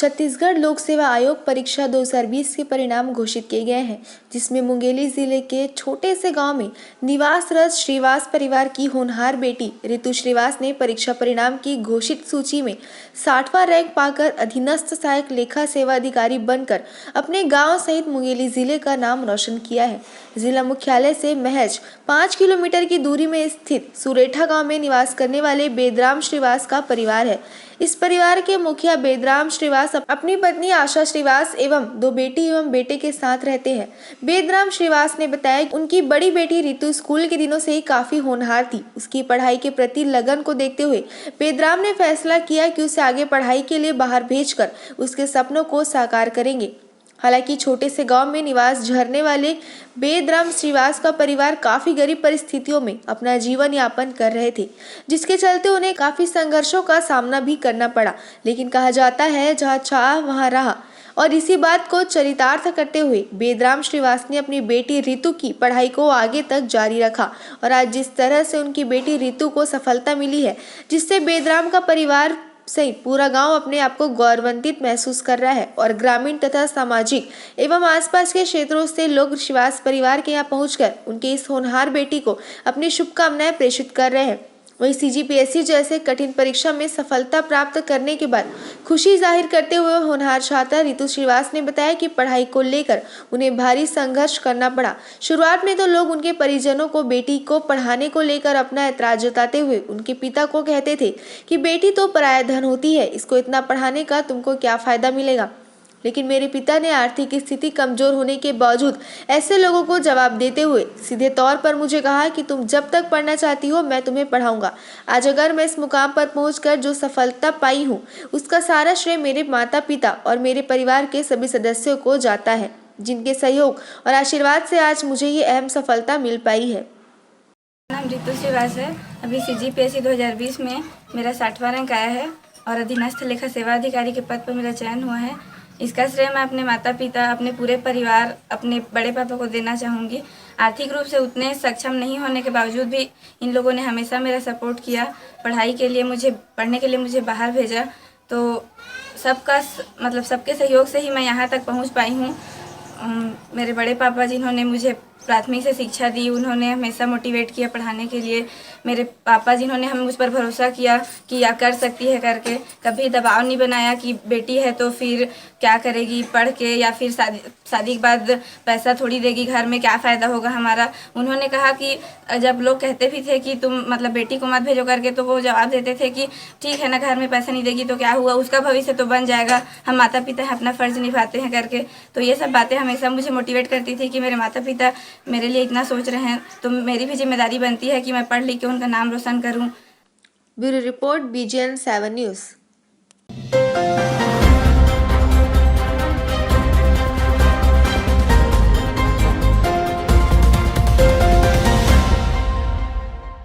छत्तीसगढ़ लोक सेवा आयोग परीक्षा 2020 के परिणाम घोषित किए गए हैं, जिसमें मुंगेली जिले के छोटे से गांव में निवासरत श्रीवास परिवार की होनहार बेटी ऋतु श्रीवास ने परीक्षा परिणाम की घोषित सूची में 60वां रैंक पाकर अधीनस्थ सहायक लेखा सेवा अधिकारी बनकर अपने गांव सहित मुंगेली जिले का नाम रोशन किया है। जिला मुख्यालय से महज 5 किलोमीटर की दूरी में स्थित सुरेठा गांव में निवास करने वाले बेदराम श्रीवास का परिवार है। इस परिवार के मुखिया बेदराम श्रीवास अपनी पत्नी आशा श्रीवास एवं 2 बेटी एवं बेटे के साथ रहते हैं। बेदराम श्रीवास ने बताया कि उनकी बड़ी बेटी ऋतु स्कूल के दिनों से ही काफी होनहार थी। उसकी पढ़ाई के प्रति लगन को देखते हुए बेदराम ने फैसला किया कि उसे आगे पढ़ाई के लिए बाहर भेजकर उसके सपनों को साकार करेंगे। हालांकि छोटे से गांव में निवास झरने वाले बेदराम श्रीवास का परिवार काफी गरीब परिस्थितियों में अपना जीवन यापन कर रहे थे, जिसके चलते उन्हें काफी संघर्षों का सामना भी करना पड़ा। लेकिन कहा जाता है जहां चाह वहां राह, और इसी बात को चरितार्थ करते हुए बेदराम श्रीवास ने अपनी बेटी ऋतु की पढ़ाई को आगे तक जारी रखा। और आज जिस तरह से उनकी बेटी ऋतु को सफलता मिली है, जिससे बेदराम का परिवार सही पूरा गांव अपने आप को गौरवान्वित महसूस कर रहा है और ग्रामीण तथा सामाजिक एवं आसपास के क्षेत्रों से लोग श्रीवास परिवार के यहाँ पहुंचकर उनके इस होनहार बेटी को अपनी शुभकामनाएं प्रेषित कर रहे हैं। वहीं सीजीपीएससी जैसे कठिन परीक्षा में सफलता प्राप्त करने के बाद खुशी जाहिर करते हुए होनहार छात्रा ऋतु श्रीवास ने बताया कि पढ़ाई को लेकर उन्हें भारी संघर्ष करना पड़ा। शुरुआत में तो लोग उनके परिजनों को बेटी को पढ़ाने को लेकर अपना ऐतराज जताते हुए उनके पिता को कहते थे कि बेटी तो पराया धन होती है, इसको इतना पढ़ाने का तुमको क्या फायदा मिलेगा। लेकिन मेरे पिता ने आर्थिक स्थिति कमजोर होने के बावजूद ऐसे लोगों को जवाब देते हुए सीधे तौर पर मुझे कहा कि तुम जब तक पढ़ना चाहती हो मैं तुम्हें पढ़ाऊंगा। आज अगर मैं इस मुकाम पर पहुंचकर जो सफलता पाई हूं, उसका सारा श्रेय मेरे माता पिता और मेरे परिवार के सभी सदस्यों को जाता है, जिनके सहयोग और आशीर्वाद से आज मुझे ये अहम सफलता मिल पाई है। नाम ऋतु श्रीवास है। अभी सीजीपीएससी 2020 में मेरा 60वां रैंक आया है और अधीनस्थ लेखा सेवा अधिकारी के पद पर मेरा चयन हुआ है। इसका श्रेय मैं अपने माता पिता, अपने पूरे परिवार, अपने बड़े पापा को देना चाहूँगी। आर्थिक रूप से उतने सक्षम नहीं होने के बावजूद भी इन लोगों ने हमेशा मेरा सपोर्ट किया। पढ़ाई के लिए पढ़ने के लिए मुझे बाहर भेजा, तो सबके सहयोग से ही मैं यहाँ तक पहुँच पाई हूँ। मेरे बड़े पापा जिन्होंने मुझे प्राथमिक से शिक्षा दी, उन्होंने हमेशा मोटिवेट किया पढ़ाने के लिए। मेरे पापा जिन्होंने हमें मुझ पर भरोसा किया कि या कर सकती है करके, कभी दबाव नहीं बनाया कि बेटी है तो फिर क्या करेगी पढ़ के, या फिर शादी के बाद पैसा थोड़ी देगी घर में, क्या फ़ायदा होगा हमारा। उन्होंने कहा कि जब लोग कहते भी थे कि तुम बेटी को मत भेजो करके, तो वो जवाब देते थे कि ठीक है ना, घर में पैसा नहीं देगी तो क्या हुआ, उसका भविष्य तो बन जाएगा, हम माता पिता अपना फ़र्ज निभाते हैं करके। तो ये सब बातें हमेशा मुझे मोटिवेट करती थी कि मेरे माता पिता मेरे लिए इतना सोच रहे हैं, तो मेरी भी जिम्मेदारी बनती है कि मैं पढ़ लिख के उनका नाम रोशन करूं। Bureau report BGN 7 news.